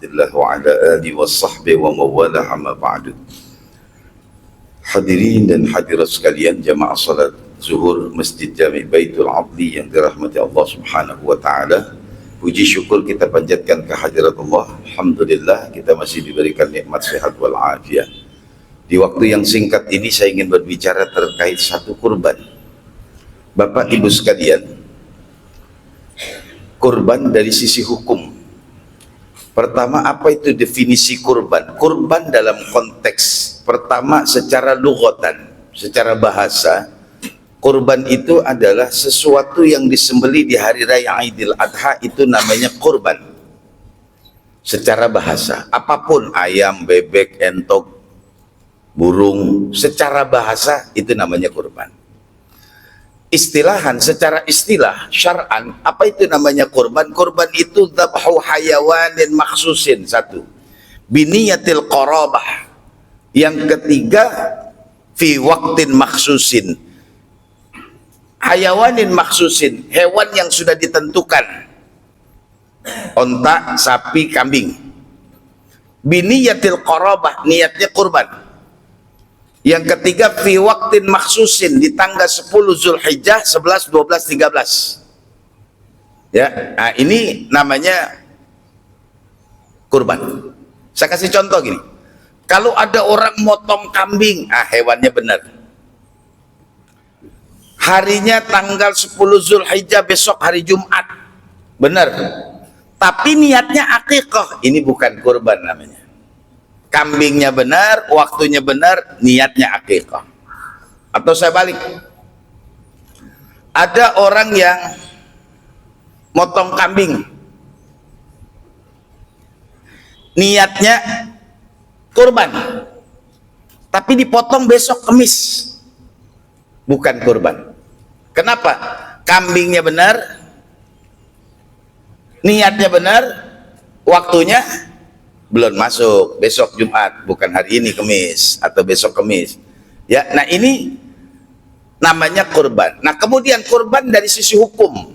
Abdillah wa ala alihi wa sahbihi wa mawalah amma ba'du. Hadirin dan hadirat sekalian, jamaah salat zuhur Masjid Jami' Baitul Abdi yang dirahmati Allah Subhanahu wa taala. Puji syukur kita panjatkan kehadirat Allah. Alhamdulillah kita masih diberikan nikmat sehat wal afiat. Di waktu yang singkat ini saya ingin berbicara terkait satu kurban. Bapak Ibu sekalian, kurban dari sisi hukum. Pertama, apa itu definisi kurban? Kurban dalam konteks pertama secara lughatan, secara bahasa, kurban itu adalah sesuatu yang disembelih di hari raya Idul Adha, itu namanya kurban. Secara bahasa, apapun, ayam, bebek, entok, burung, secara bahasa itu namanya kurban. Istilahan, secara istilah syar'an, apa itu namanya kurban? Kurban itu dhabhu hayawanin makhsusin, satu, biniyatil qarabah. Yang ketiga, fi waktin makhsusin, hayawanin makhsusin, hewan yang sudah ditentukan, onta, sapi, kambing. Biniyatil qarabah, niatnya kurban. Yang ketiga, fi waktin makhsusin, di tanggal 10 Zulhijjah, 11, 12, 13. Ya, nah ini namanya kurban. Saya kasih contoh gini. Kalau ada orang motong kambing, hewannya benar. Harinya tanggal 10 Zulhijjah, besok hari Jumat. Benar. Tapi niatnya akikah, ini bukan kurban namanya. Kambingnya benar, waktunya benar, niatnya akikah. Atau saya balik, ada orang yang motong kambing, niatnya kurban, tapi dipotong besok Kamis, bukan kurban. Kenapa? Kambingnya benar, niatnya benar, waktunya belum masuk, besok Jumat, bukan hari ini Kamis atau besok Kamis. Ya, nah ini namanya kurban. Nah, kemudian kurban dari sisi hukum.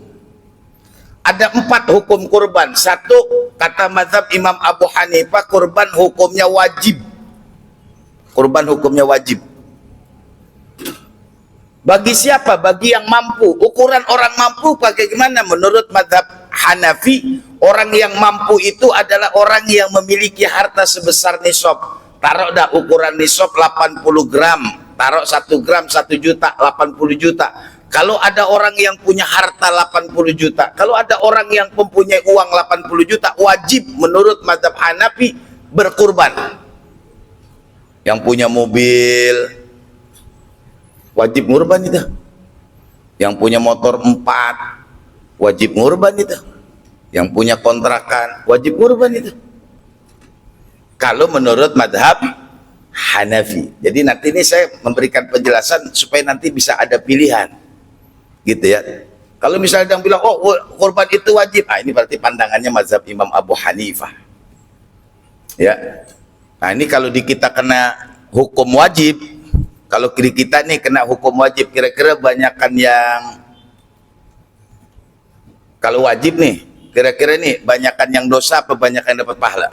Ada 4 hukum kurban. Satu, kata mazhab Imam Abu Hanifah, kurban hukumnya wajib. Kurban hukumnya wajib. Bagi siapa? Bagi yang mampu. Ukuran orang mampu bagaimana? Menurut mazhab Hanafi, orang yang mampu itu adalah orang yang memiliki harta sebesar nisab. Taruh dah ukuran nisab 80 gram, taruh 1 gram 1 juta, 80 juta. Kalau ada orang yang punya harta 80 juta, kalau ada orang yang mempunyai uang 80 juta, wajib menurut mazhab Hanafi berkurban. Yang punya mobil wajib ngurban itu. Yang punya motor 4 wajib ngurban itu. Yang punya kontrakan wajib ngurban itu. Kalau menurut madhab Hanafi. Jadi nanti ini saya memberikan penjelasan supaya nanti bisa ada pilihan, gitu ya. Kalau misalnya yang bilang, oh kurban itu wajib, ini berarti pandangannya mazhab Imam Abu Hanifah. Ya. Nah ini kalau di kita kena hukum wajib, kalau kiri kita nih kena hukum wajib, kira-kira banyakan yang, kalau wajib nih, kira-kira nih banyakan yang dosa apa banyakan yang dapat pahala?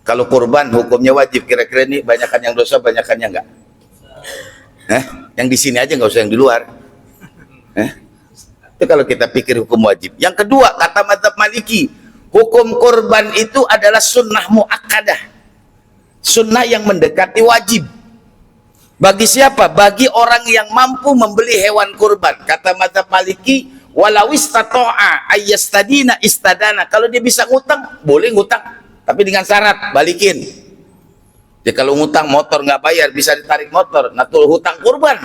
Kalau kurban hukumnya wajib, kira-kira nih banyakan yang dosa, banyakan yang enggak? Yang di sini aja, nggak usah yang di luar. Itu kalau kita pikir hukum wajib. Yang kedua, kata mazhab Maliki, hukum kurban itu adalah sunnah muakkadah, sunnah yang mendekati wajib. Bagi siapa? Bagi orang yang mampu membeli hewan kurban. Kata mazhab Maliki, walau istata'a ayyastadina istadana. Kalau dia bisa ngutang, boleh ngutang, tapi dengan syarat balikin. Jadi kalau ngutang motor nggak bayar, bisa ditarik motor. Nah tuh hutang kurban,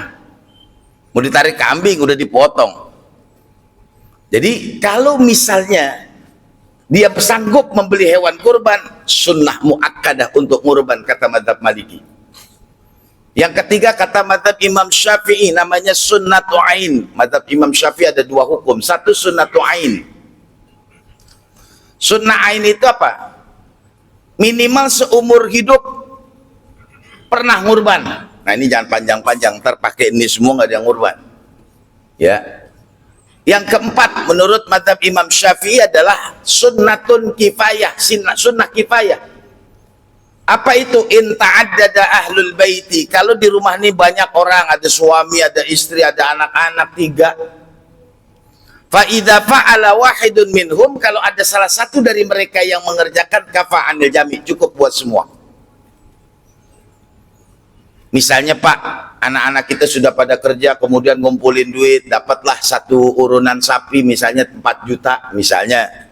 mau ditarik kambing udah dipotong. Jadi kalau misalnya dia sanggup membeli hewan kurban, sunnah muakkadah untuk kurban, kata mazhab Maliki. Yang ketiga, kata mazhab Imam Syafi'i, namanya sunnatu ain. Mazhab Imam Syafi'i ada 2 hukum. Satu, sunnatu ain. Sunnah ain itu apa? Minimal seumur hidup pernah ngurban. Nah ini jangan panjang-panjang, ntar pakai ini semua nggak ada yang ngurban. Ya. Yang keempat, menurut mazhab Imam Syafi'i adalah sunnatun kifayah, sunnah kifayah. Apa itu? In ta'addada ahlul baiti. Kalau di rumah ini banyak orang, ada suami, ada istri, ada anak-anak 3. Fa idza fa'ala wahidun minhum, kalau ada salah satu dari mereka yang mengerjakan, kafa anil jami', cukup buat semua. Misalnya Pak, anak-anak kita sudah pada kerja, kemudian ngumpulin duit, dapatlah satu urunan sapi, misalnya 4 juta, misalnya.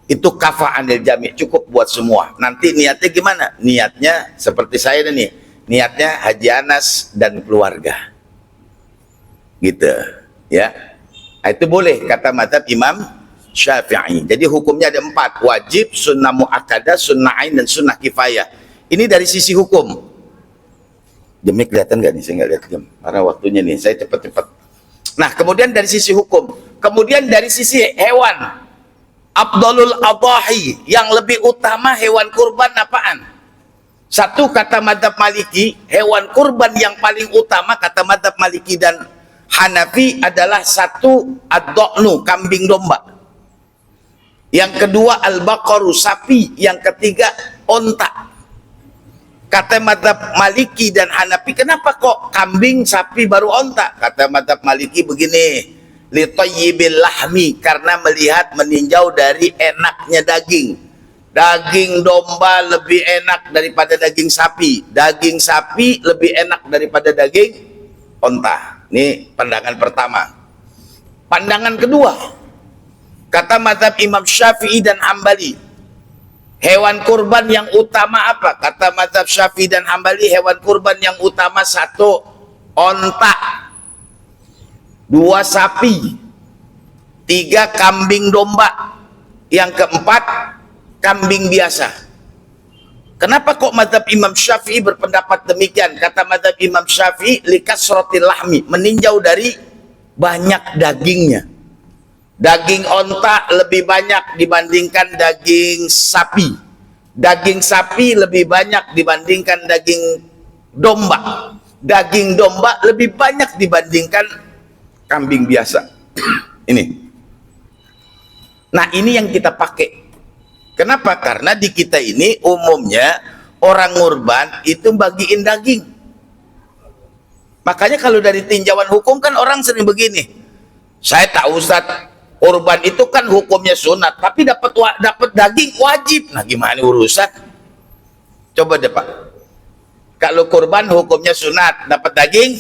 Itu kafa anil jami', cukup buat semua. Nanti niatnya gimana? Niatnya seperti saya nih, niatnya Haji Anas dan keluarga. Gitu, ya. Itu boleh, kata mazhab Imam Syafi'i. Jadi hukumnya ada 4, wajib, sunnah mu'akkadah, sunnah ain, dan sunnah kifayah. Ini dari sisi hukum. Jamnya kelihatan nggak nih? Saya nggak lihat jam karena waktunya nih, saya cepat-cepat. Nah, kemudian dari sisi hukum, kemudian dari sisi hewan, afdalul adhahi, yang lebih utama hewan kurban apaan? Satu, kata mazhab Maliki, hewan kurban yang paling utama kata mazhab Maliki dan Hanafi adalah satu, ad-dha'nu, kambing domba. Yang kedua, al-baqaru, sapi. Yang ketiga, onta. Kata mazhab Maliki dan Hanafi, kenapa kok kambing, sapi, baru onta? Kata mazhab Maliki begini, li thayyibil lahmi, karena melihat meninjau dari enaknya daging. Daging domba lebih enak daripada daging sapi. Daging sapi lebih enak daripada daging onta. Ini pandangan pertama. Pandangan kedua, kata mazhab Imam Syafi'i dan Hambali, hewan kurban yang utama apa? Kata mazhab Syafi'i dan Hambali, hewan kurban yang utama 1, onta, 2, sapi, 3, kambing domba, yang keempat, kambing biasa. Kenapa kok mazhab Imam Syafi'i berpendapat demikian? Kata mazhab Imam Syafi'i, likasratil lahmi, meninjau dari banyak dagingnya. Daging onta lebih banyak dibandingkan daging sapi. Daging sapi lebih banyak dibandingkan daging domba. Daging domba lebih banyak dibandingkan kambing biasa. Ini. Nah, ini yang kita pakai. Kenapa? Karena di kita ini umumnya orang ngurban itu bagiin daging. Makanya kalau dari tinjauan hukum kan orang sering begini. Saya tahu Ustaz, kurban itu kan hukumnya sunat, tapi dapat daging wajib. Nah, gimana urusan? Coba deh Pak. Kalau kurban hukumnya sunat, dapat daging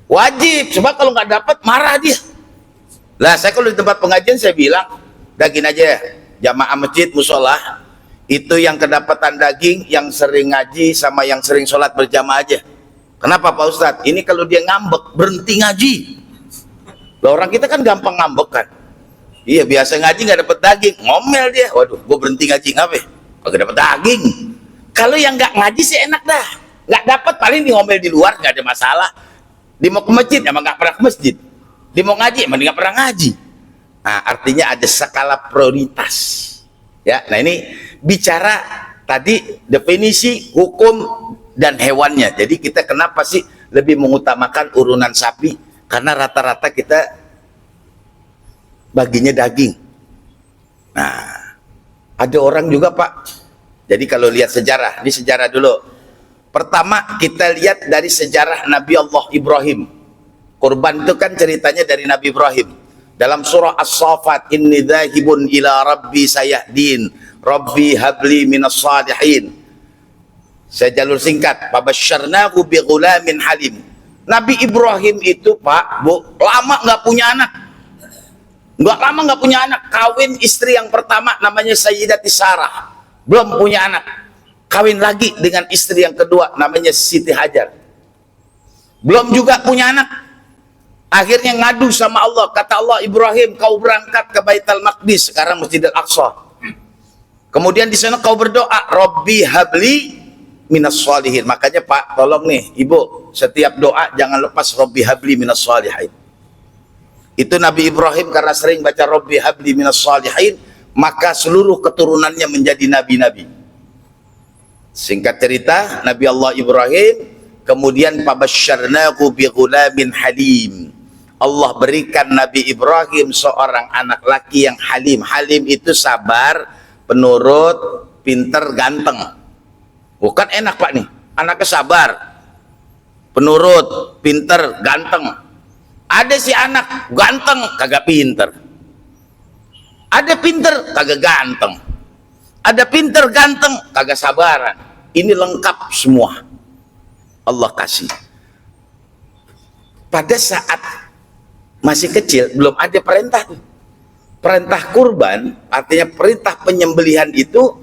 wajib. Coba kalau nggak dapat, marah dia. Lah, saya kalau di tempat pengajian saya bilang, daging aja. Jamaah masjid, musola, itu yang kedapatan daging, yang sering ngaji sama yang sering sholat berjamaah aja. Kenapa Pak Ustadz? Ini kalau dia ngambek, berhenti ngaji. Lah, orang kita kan gampang ngambek kan. Iya, biasa ngaji nggak dapat daging, ngomel dia. Waduh, gue berhenti ngaji ngapain? Kagak dapat daging. Kalau yang nggak ngaji sih enak dah, nggak dapat paling di ngomel di luar, nggak ada masalah. Dia mau ke masjid, emang nggak pernah ke masjid. Dia mau ngaji, emang nggak pernah ngaji. Nah, artinya ada skala prioritas. Ya, nah ini bicara tadi definisi hukum dan hewannya. Jadi kita kenapa sih lebih mengutamakan urunan sapi? Karena rata-rata kita baginya daging. Nah, ada orang juga Pak. Jadi kalau lihat sejarah, ini sejarah dulu. Pertama kita lihat dari sejarah Nabi Allah Ibrahim. Kurban itu kan ceritanya dari Nabi Ibrahim. Dalam surah As-Saffat, inni dzahibun ila rabbi sayahdin, rabbi habli minas salihin. Saya jalur singkat, fabasyarnahu bighulamin halim. Nabi Ibrahim itu Pak, Bu, lama nggak punya anak. Nggak punya anak. Kawin istri yang pertama namanya Sayyidati Sarah, belum punya anak. Kawin lagi dengan istri yang kedua namanya Siti Hajar, belum juga punya anak. Akhirnya ngadu sama Allah. Kata Allah, Ibrahim, kau berangkat ke Baitul Maqdis, sekarang Masjidil Aqsa. Kemudian di sana kau berdoa, Rabbi habli minas shalihin. Makanya Pak, tolong nih Ibu, setiap doa jangan lepas Rabbi habli minas shalihin. Itu Nabi Ibrahim karena sering baca Rabbi habli minas shalihin, maka seluruh keturunannya menjadi nabi-nabi. Singkat cerita, Nabi Allah Ibrahim kemudian fabasyarnahu bighulamin halim. Allah berikan Nabi Ibrahim seorang anak laki yang halim. Halim itu sabar, penurut, pinter, ganteng. Bukan enak Pak nih, anaknya sabar, penurut, pinter, ganteng. Ada si anak ganteng kagak pinter, ada pinter kagak ganteng, ada pinter ganteng kagak sabaran. Ini lengkap semua Allah kasih. Pada saat masih kecil belum ada perintah. Perintah kurban artinya perintah penyembelihan itu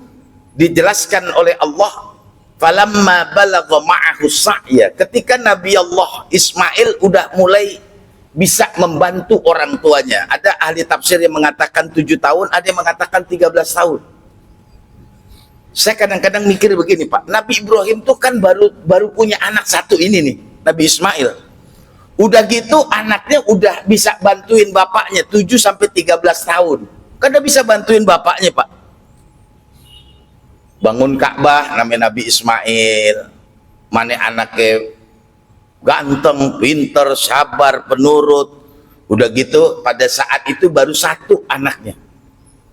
dijelaskan oleh Allah. Falamma balagha ma'ahu sa'ya, ketika Nabi Allah Ismail udah mulai bisa membantu orang tuanya. Ada ahli tafsir yang mengatakan 7 tahun, ada yang mengatakan 13 tahun. Saya kadang-kadang mikir begini Pak, Nabi Ibrahim tuh kan baru punya anak satu ini nih, Nabi Ismail. Udah gitu anaknya udah bisa bantuin bapaknya 7 sampai 13 tahun. Kan udah bisa bantuin bapaknya Pak. Bangun Ka'bah namanya Nabi Ismail. Mana anaknya ganteng, pinter, sabar, penurut. Udah gitu pada saat itu baru satu anaknya.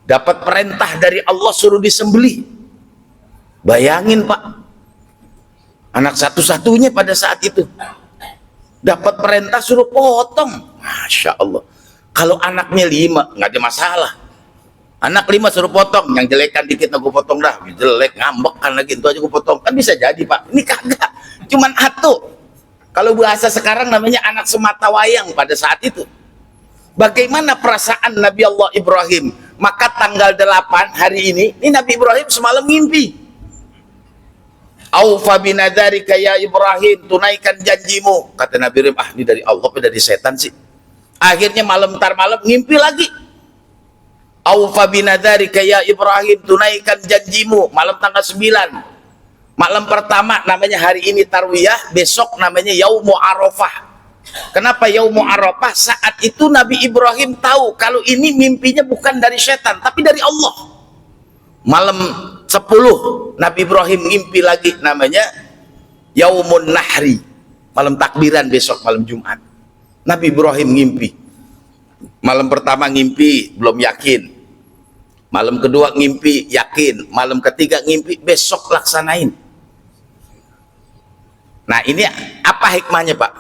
Dapat perintah dari Allah suruh disembelih. Bayangin Pak. Anak satu-satunya pada saat itu. Dapat perintah suruh potong. Masya Allah. Kalau anaknya 5 nggak ada masalah. Anak 5 suruh potong, yang jelekan dikit aku potong dah. Jelek ngambek kan lagi itu aja aku potong. Kan bisa jadi Pak. Ini kagak. Cuman atu. Kalau bahasa sekarang namanya anak semata wayang pada saat itu. Bagaimana perasaan Nabi Allah Ibrahim? Maka tanggal 8 hari ini Nabi Ibrahim semalam mimpi. Aufa binadzarika ya Ibrahim, tunaikan janjimu. Kata Nabi Ibrahim, ini dari Allah apa dari setan sih? Akhirnya malam ngimpi lagi. Aufa binadzarika ya Ibrahim, tunaikan janjimu. Malam tanggal 9. Malam pertama namanya hari ini tarwiyah, besok namanya Yaumu Arafah. Kenapa Yaumu Arafah? Saat itu Nabi Ibrahim tahu kalau ini mimpinya bukan dari setan tapi dari Allah. Malam 10 Nabi Ibrahim mimpi lagi namanya Yaumun Nahri, malam takbiran besok malam Jumat. Nabi Ibrahim ngimpi. Malam pertama ngimpi belum yakin, malam kedua ngimpi yakin, malam ketiga ngimpi besok laksanain. Nah ini apa hikmahnya Pak?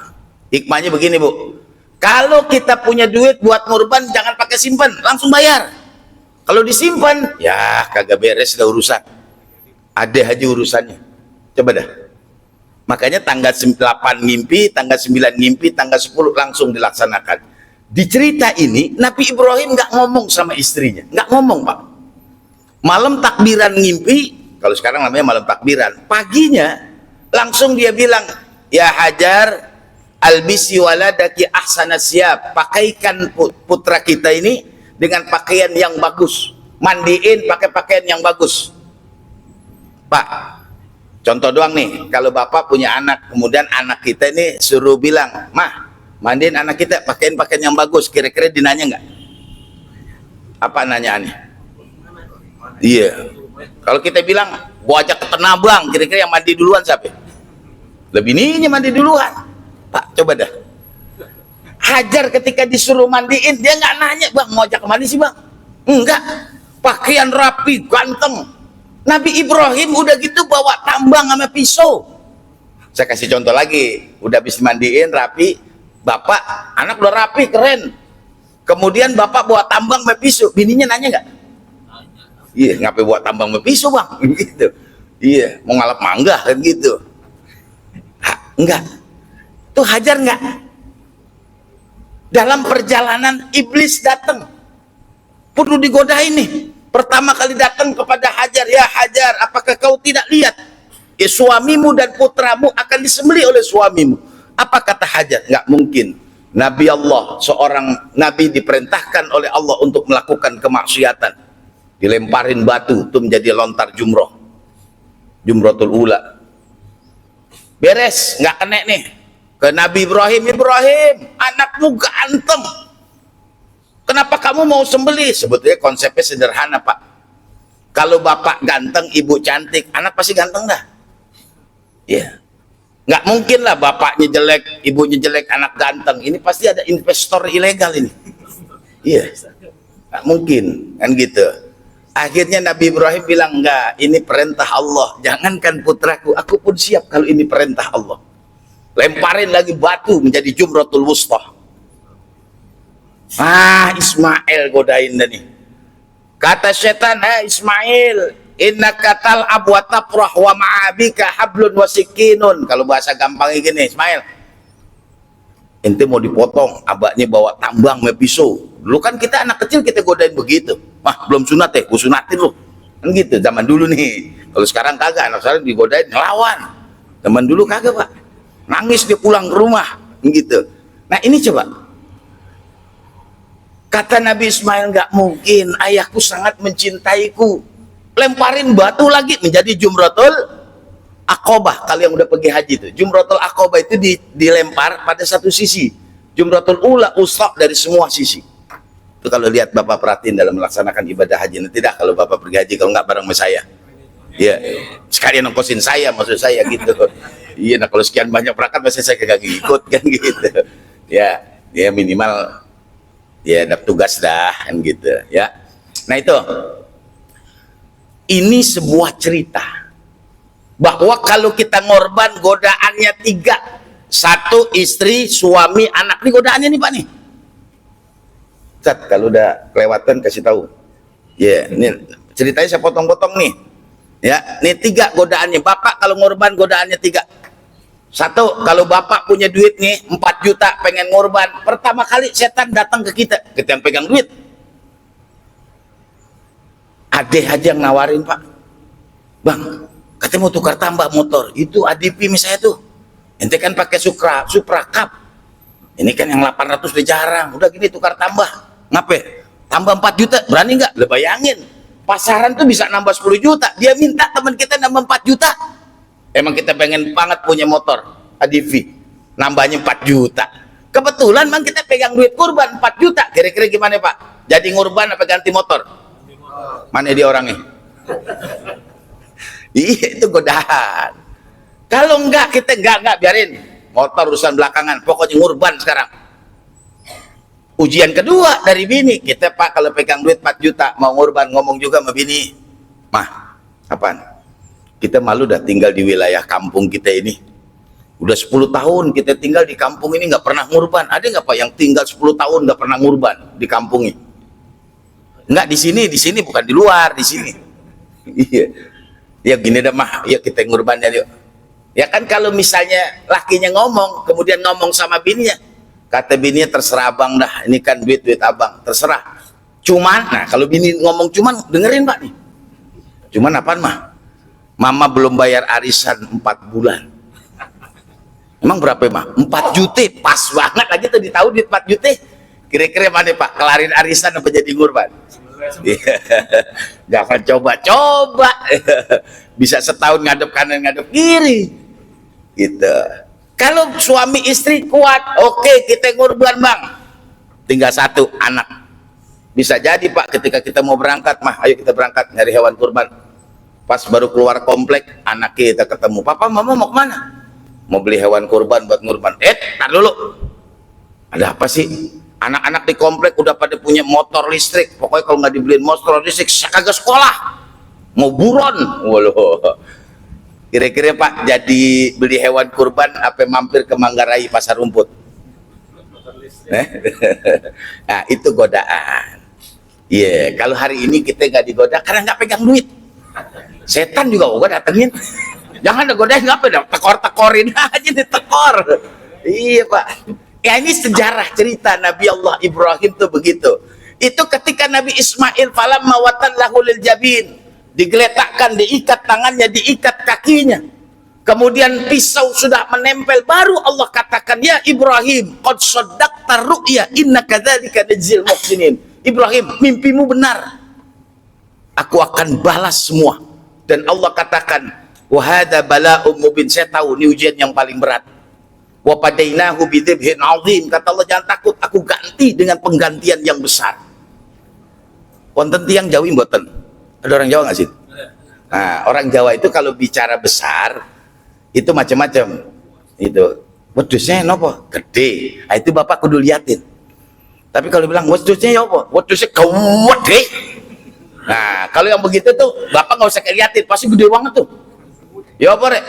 Hikmahnya begini Bu, kalau kita punya duit buat ngurban jangan pakai simpan, langsung bayar. Kalau disimpan ya kagak beres dah urusan, ada aja urusannya. Coba dah. Makanya tanggal 8 ngimpi, tanggal 9 ngimpi, tanggal 10 langsung dilaksanakan. Di cerita ini Nabi Ibrahim nggak ngomong sama istrinya, nggak ngomong Pak. Malam takbiran ngimpi, kalau sekarang namanya malam takbiran, paginya langsung dia bilang, ya Hajar, albisi waladaki ahsana siap, pakaikan putra kita ini dengan pakaian yang bagus, mandiin pakai pakaian yang bagus. Pak, contoh doang nih, kalau bapak punya anak, kemudian anak kita ini suruh bilang, mah mandiin anak kita, pakaiin pakaian yang bagus, kira-kira dinanya nggak? Apa nanyaannya? Iya. Kalau kita bilang gua ajak ke Tanah Abang, kira-kira yang mandi duluan siapa? Lebih ininya mandi duluan. Pak, coba dah. Hajar ketika disuruh mandiin, dia nggak nanya, bang mau ajak kemana sih bang? Enggak. Pakaian rapi, ganteng. Nabi Ibrahim udah gitu bawa tambang sama pisau. Saya kasih contoh lagi, udah habis mandiin rapi, bapak, anak udah rapi, keren. Kemudian bapak bawa tambang sama pisau, bininya nanya nggak? Iya, ngapain buat tambang sama pisau bang? Gitu. Iya, mau ngalap mangga kan gitu. Enggak. Tuh Hajar enggak. Dalam perjalanan iblis datang. Perlu digodain nih. Pertama kali datang kepada Hajar, ya Hajar, apakah kau tidak lihat? Suamimu dan putramu akan disembelih oleh suamimu. Apa kata Hajar? Enggak mungkin. Nabi Allah, seorang nabi diperintahkan oleh Allah untuk melakukan kemaksiatan. Dilemparin batu, itu menjadi lontar jumroh. Jumrotul ula. Beres, nggak kena nih. Ke Nabi Ibrahim, Ibrahim, anakmu ganteng. Kenapa kamu mau sembelih? Sebetulnya konsepnya sederhana Pak. Kalau bapak ganteng, ibu cantik, anak pasti ganteng dah. Iya. Nggak mungkin lah bapaknya jelek, ibunya jelek, anak ganteng. Ini pasti ada investor ilegal ini. Iya, nggak mungkin kan gitu. Akhirnya Nabi Ibrahim bilang, enggak, ini perintah Allah. Jangankan putraku, aku pun siap kalau ini perintah Allah. Lemparin lagi batu menjadi Jumratul Wusta. Ismail godain dah nih. Kata setan, Ismail, inna katal abwa taprah wa ma'abika hablun wasikinun. Kalau bahasa gampangnya gini, Ismail, ente mau dipotong, abaknya bawa tambang sama pisau. Dulu kan kita anak kecil kita godain begitu. Belum sunat ya, gue sunatin lu. Kan gitu, zaman dulu nih. Kalau sekarang kagak, anak sekarang digodain ngelawan. Zaman dulu kagak, Pak. Nangis dia pulang ke rumah, gitu. Nah ini coba. Kata Nabi Ismail, nggak mungkin, ayahku sangat mencintaiku. Lemparin batu lagi menjadi Jumratul Aqobah. Kalau yang udah pergi haji itu, Jumratul Aqobah itu dilempar pada satu sisi. Jumratul Ula usrak dari semua sisi. Itu kalau lihat Bapak perhatiin dalam melaksanakan ibadah haji. Nanti dah kalau Bapak pergi haji, kalau nggak bareng sama saya. Ya, sekalian nongkosin saya, maksud saya gitu. Iya, nah kalau sekian banyak perangkat pasti saya kagak ikut kan gitu. Ya minimal ya dapat tugas dah kan gitu ya. Nah itu, ini sebuah cerita bahwa kalau kita ngorban godaannya 3, 1 istri, suami, anak. Ini godaannya nih Pak nih. Kalau udah kelewatan kasih tahu. Ya, ini ceritanya saya potong-potong nih. Ya, ini 3 godaannya. Bapak kalau ngorban godaannya 3. 1, kalau bapak punya duit nih 4 juta pengen ngorban, pertama kali setan datang ke kita yang pegang duit. Ade aja yang nawarin, Pak. Bang, katanya mau tukar tambah motor. Itu ADP misalnya tuh. Ente kan pakai Supra Cup. Ini kan yang 800 udah jarang. Udah gini tukar tambah. Ngapain? Tambah 4 juta, berani nggak? Lo bayangin. Pasaran tuh bisa nambah 10 juta. Dia minta teman kita nambah 4 juta. Emang kita pengen banget punya motor ADV, nambahnya 4 juta. Kebetulan mang kita pegang duit kurban 4 juta. Kira-kira gimana Pak? Jadi ngurban apa ganti motor? Mana dia orangnya? Iya, itu godaan. Kalau enggak, kita enggak biarin. Motor urusan belakangan, pokoknya ngurban sekarang. Ujian kedua dari bini, kita Pak kalau pegang duit 4 juta mau ngurban, ngomong juga sama bini, mah, apaan? Kita malu dah tinggal di wilayah kampung kita ini. Udah 10 tahun kita tinggal di kampung ini nggak pernah ngurban. Ada nggak Pak yang tinggal 10 tahun nggak pernah ngurban di kampung ini? Nggak, di sini bukan di luar, di sini. Iya. Ya gini dah mah, ya kita ngurban ya yuk. Ya kan kalau misalnya lakinya ngomong, kemudian ngomong sama bininya, kata bininya terserah abang dah, ini kan duit abang, terserah. Cuman, nah kalau bini ngomong cuman, dengerin Pak nih. Cuman apaan mah? Mama belum bayar arisan 4 bulan. Emang berapa mah? 4 juta, pas banget lagi tadi tahu duit 4 juta. Kira-kira mana Pak? Kelarin arisan apa jadi ngurban? Jangan coba-coba. Bisa setahun ngadep kanan ngadep kiri. Gitu. Kalau suami istri kuat, oke, kita ngurban Bang. Tinggal 1 anak. Bisa jadi Pak ketika kita mau berangkat, mah ayo kita berangkat nyari hewan kurban. Pas baru keluar komplek, anak kita ketemu, papa mama mau kemana? Mau beli hewan kurban buat ngurban. Tar dulu, ada apa sih? Anak-anak di komplek udah pada punya motor listrik. Pokoknya kalau nggak dibeliin motor listrik, saya kagak sekolah. Mau buron. Waduh. Kira-kira Pak jadi beli hewan kurban apa mampir ke Manggarai Pasar Rumput? Nah itu godaan. Iya, kalau hari ini kita nggak digoda karena nggak pegang duit. Setan juga gua datengin. Jangan ada godain, ngapa dah tekor-tekorin aja, ditekor. Iya Pak. Ya ini sejarah cerita Nabi Allah Ibrahim tuh begitu. Itu ketika Nabi Ismail falamma watallahu lil jabin, digeletakkan, diikat tangannya, diikat kakinya. Kemudian pisau sudah menempel, baru Allah katakan, ya Ibrahim, qad shaddaqta ru'ya inna kadzalika najzil muhsinin. Ibrahim, mimpimu benar. Aku akan balas semua. Dan Allah katakan, wa hadza bala'um mubin, saya tahu ini ujian yang paling berat. Wa padainahu bidzibhin 'adzim, kata Allah jangan takut, aku ganti dengan penggantian yang besar. Wonten tiyang Jawi mboten? Ada orang Jawa nggak sih? Nah, orang Jawa itu kalau bicara besar itu macam-macam. Itu wedusnya nopo gede. Nah, itu bapak kudu liatin. Tapi kalau bilang wedusnya ya apa? Wedusnya gede. Nah, kalau yang begitu tuh bapak nggak usah liatin, pasti gede banget tuh. Ya apa rek?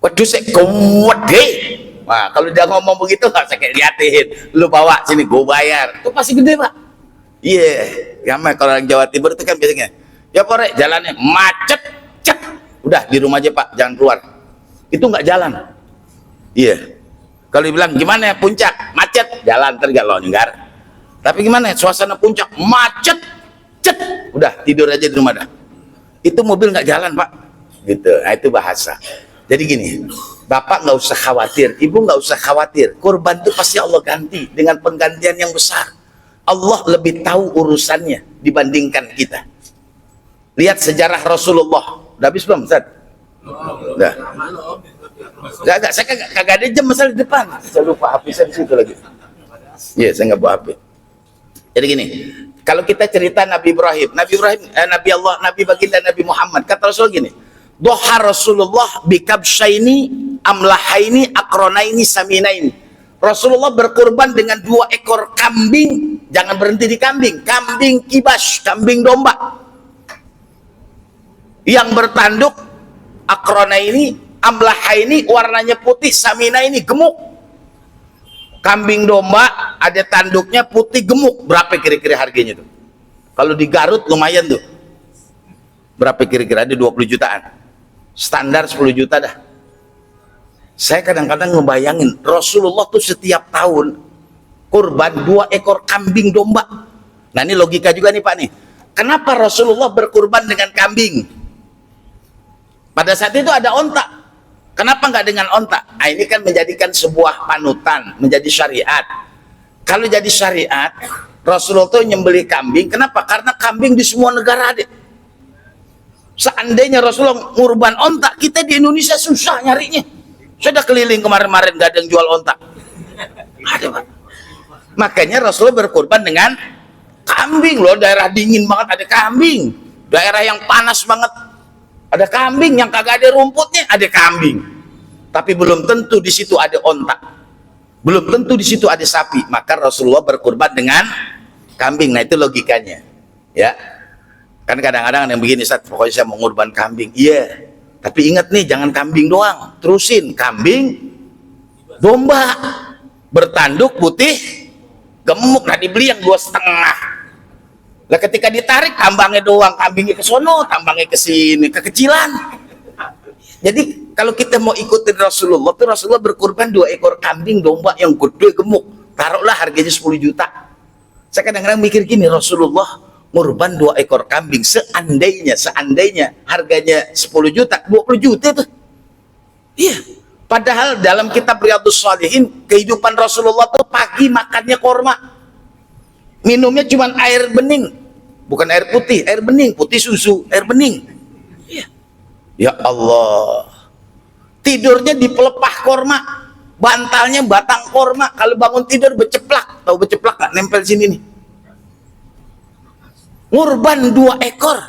Wedusnya gede. Nah, kalau dia ngomong begitu nggak usah liatin. Lu bawa sini, gue bayar. Itu pasti gede pak. Iya, yeah. Kalau orang Jawa Timur itu kan biasanya. Ya apa rek? Jalannya macet, cek. Udah di rumah aja pak, jangan keluar. Itu nggak jalan. Iya. Yeah. Kalau dibilang gimana ya puncak, macet, jalan tergak longgar. Tapi gimana ya suasana puncak, macet, cet, udah tidur aja di rumah dah. Itu mobil nggak jalan pak, gitu. Nah itu bahasa. Jadi gini, bapak nggak usah khawatir, ibu nggak usah khawatir. Kurban itu pasti Allah ganti dengan penggantian yang besar. Allah lebih tahu urusannya dibandingkan kita. Lihat sejarah Rasulullah. Udah habis belum, Ustaz? Udah. Enggak, saya kagak ada jam masalah di depan. Saya lupa HP saya di situ lagi. Iya, saya nggak bawa HP. Jadi gini, kalau kita cerita Nabi Ibrahim, Nabi Allah, Nabi baginda Nabi Muhammad, kata Rasul gini, doha Rasulullah bikabsyaini amlahaini akronaini saminaini. Rasulullah berkurban dengan 2 ekor kambing, jangan berhenti di kambing, kambing kibas, kambing domba yang bertanduk, akronaini amlahaini warnanya putih, saminaini gemuk. Kambing domba ada tanduknya putih gemuk, berapa kira-kira harganya tuh? Kalau di Garut lumayan tuh. Berapa kira-kira? Ada 20 jutaan. Standar 10 juta dah. Saya kadang-kadang ngebayangin Rasulullah tuh setiap tahun kurban 2 ekor kambing domba. Nah ini logika juga nih Pak nih. Kenapa Rasulullah berkurban dengan kambing? Pada saat itu ada onta. Kenapa nggak dengan onta? Nah, ini kan menjadikan sebuah panutan, menjadi syariat. Kalau jadi syariat, Rasulullah tuh nyembelih kambing. Kenapa? Karena kambing di semua negara ada. Seandainya Rasulullah ngurban onta, kita di Indonesia susah nyarinya. Sudah keliling kemarin-kemarin nggak ada yang jual onta. Ada Pak. Makanya Rasulullah berkurban dengan kambing loh. Daerah dingin banget ada kambing. Daerah yang panas banget ada kambing, yang kagak ada rumputnya ada kambing. Tapi belum tentu di situ ada onta, belum tentu di situ ada sapi. Maka Rasulullah berkurban dengan kambing. Nah itu logikanya, ya. Kan kadang-kadang yang begini, Ustaz, pokoknya saya mau ngurban kambing. Iya, tapi ingat nih, jangan kambing doang, terusin kambing, domba, bertanduk putih, gemuk. Nah dibeli yang 2,5. Lah ketika ditarik tambangnya doang, kambingnya ke sono, tambangnya ke sini, kekecilan. Jadi kalau kita mau ikutin Rasulullah tuh, Rasulullah berkurban 2 ekor kambing domba yang gede gemuk, taruhlah harganya 10 juta. Saya kadang-kadang mikir gini, Rasulullah ngurban 2 ekor kambing, seandainya harganya 10 juta, 20 juta tuh. Iya. Padahal dalam kitab Riyadhus Shalihin, kehidupan Rasulullah tuh pagi makannya korma, minumnya cuma air bening, bukan air putih, air bening, putih susu, air bening. Ya, ya Allah, tidurnya di pelepah korma, bantalnya batang korma. Kalau bangun tidur beceplak, tahu beceplak nggak? Nempel sini nih. Ngurban 2 ekor.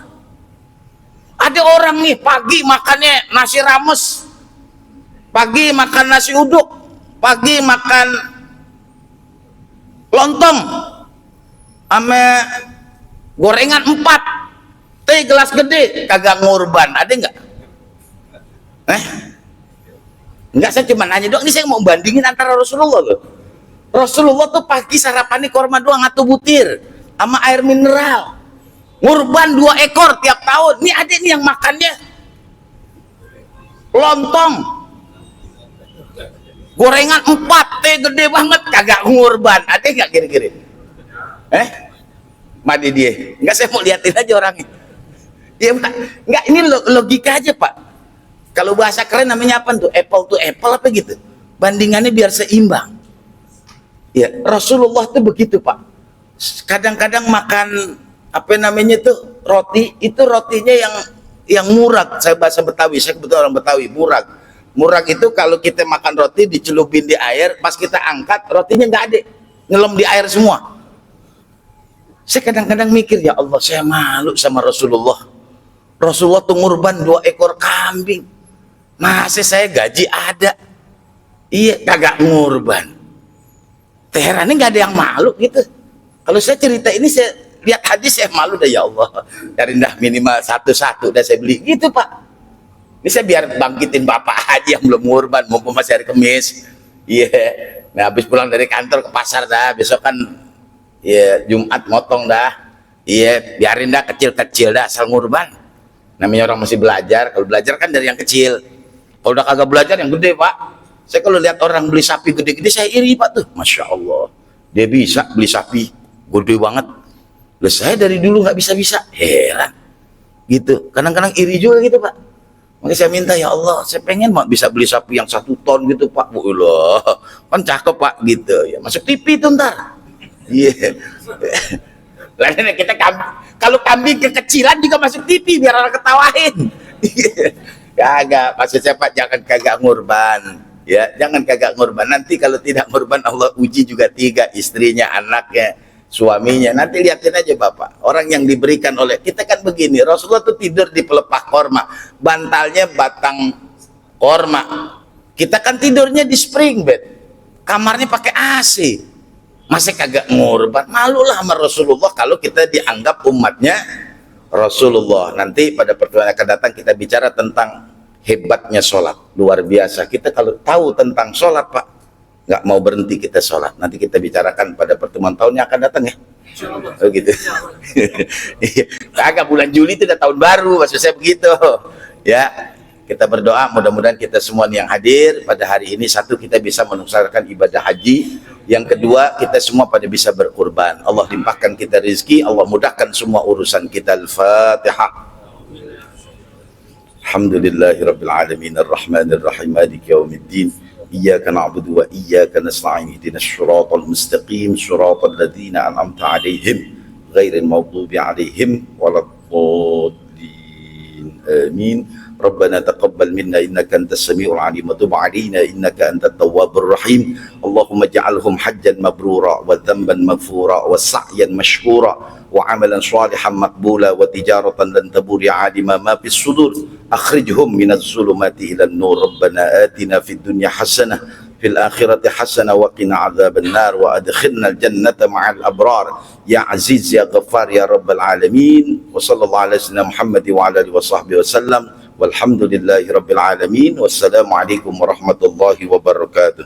Ada orang nih pagi makannya nasi rames, pagi makan nasi uduk, pagi makan lontong sama gorengan 4, teh gelas gede, kagak ngurban. Ada nggak? Enggak, saya cuma nanya doang. Ini saya mau bandingin antara Rasulullah loh. Rasulullah tuh pagi sarapannya korma doang atau butir sama air mineral. Ngurban 2 ekor tiap tahun. Ini ada nih yang makannya lontong, gorengan 4, teh gede banget, kagak ngurban. Ada nggak kira-kira? Madi dia. Enggak, saya mau liatin aja orangnya. Ya enggak, ini logika aja Pak. Kalau bahasa keren namanya apa tuh? Apple to apple apa gitu. Bandingannya biar seimbang. Ya, Rasulullah tuh begitu Pak. Kadang-kadang makan apa namanya tuh roti, itu rotinya yang murag. Saya bahasa Betawi, saya kebetulan orang Betawi, murag. Murag itu kalau kita makan roti dicelupin di air, pas kita angkat rotinya nggak ada, ngelem di air semua. Saya kadang-kadang mikir, ya Allah, saya malu sama Rasulullah. Rasulullah tuh ngurban 2 ekor kambing. Masa saya gaji ada, Iya, kagak ngurban. Herannya nggak ada yang malu gitu. Kalau saya cerita ini, saya lihat hadis, saya malu dah, ya Allah. Dari dah minimal satu-satu dah saya beli gitu Pak. Ini saya biar bangkitin Bapak haji yang belum ngurban, mumpung masih hari Kamis. Iya. Nah, habis pulang dari kantor ke pasar dah, besok kan ya Jumat motong dah. Iya, biarin dah kecil-kecil dah, asal ngurban. Namanya orang masih belajar. Kalau belajar kan dari yang kecil. Kalau udah kagak belajar yang gede Pak. Saya kalau lihat orang beli sapi gede-gede, saya iri Pak tuh. Masya Allah, dia bisa beli sapi gede banget. Loh, saya dari dulu nggak bisa-bisa. Heran gitu. Kadang-kadang iri juga gitu Pak. Makanya saya minta, ya Allah, saya pengen Mak bisa beli sapi yang 1 ton gitu Pak. Wah, kan cakep Pak gitu. Ya masuk TV tuh ntar. Iya. Lainnya kita kalau kambing kekecilan juga masuk TV biar orang ketawain. Kagak, maksud saya Pak, jangan kagak ngurban. Ya, jangan kagak ngurban. Nanti kalau tidak ngurban, Allah uji juga 3, istrinya, anaknya, suaminya. Nanti lihatin aja Bapak, orang yang diberikan oleh kita kan begini. Rasulullah tuh tidur di pelepah korma, bantalnya batang korma. Kita kan tidurnya di spring bed, kamarnya pakai AC. Masih kagak ngurban, malulah sama Rasulullah kalau kita dianggap umatnya Rasulullah. Nanti pada pertemuan akan datang kita bicara tentang hebatnya sholat, luar biasa. Kita kalau tahu tentang sholat Pak, nggak mau berhenti kita sholat. Nanti kita bicarakan pada pertemuan tahun yang akan datang ya. Oh gitu. Kagak, bulan Juli itu udah tahun baru, maksud saya begitu. Ya, kita berdoa mudah-mudahan kita semua yang hadir pada hari ini, satu, kita bisa melaksanakan ibadah haji. Yang kedua, kita semua pada bisa berkurban. Allah limpahkan kita rezeki, Allah mudahkan semua urusan kita. Al-Fatihah. Alhamdulillahirabbil alamin arrahmanir rahim maliki yaumiddin. Iyyaka na'budu wa iyyaka nasta'in ihdinas shiratal mustaqim shiratal ladzina an'amta 'alaihim ghairil maghdubi 'alaihim waladdallin. Amin. ربنا تقبل منا إنك أنت السميع العليم وتب علينا إنك أنت التواب الرحيم اللهم اجعلهم حجا مبرورا وذنبا مغفورا وسعيا مشكورا وعملا صالحا مقبولا وتجارة لن تبور يا عالم ما في الصدور أخرجهم من الظلمات إلى النور ربنا آتنا في الدنيا حسنة في الآخرة حسنة وقنا عذاب النار وأدخلنا الجنة مع الأبرار يا عزيز يا غفار يا رب العالمين وصلى الله على سيدنا محمد وعلى آله وصحبه وسلم والحمد لله رب العالمين والسلام عليكم ورحمة الله وبركاته.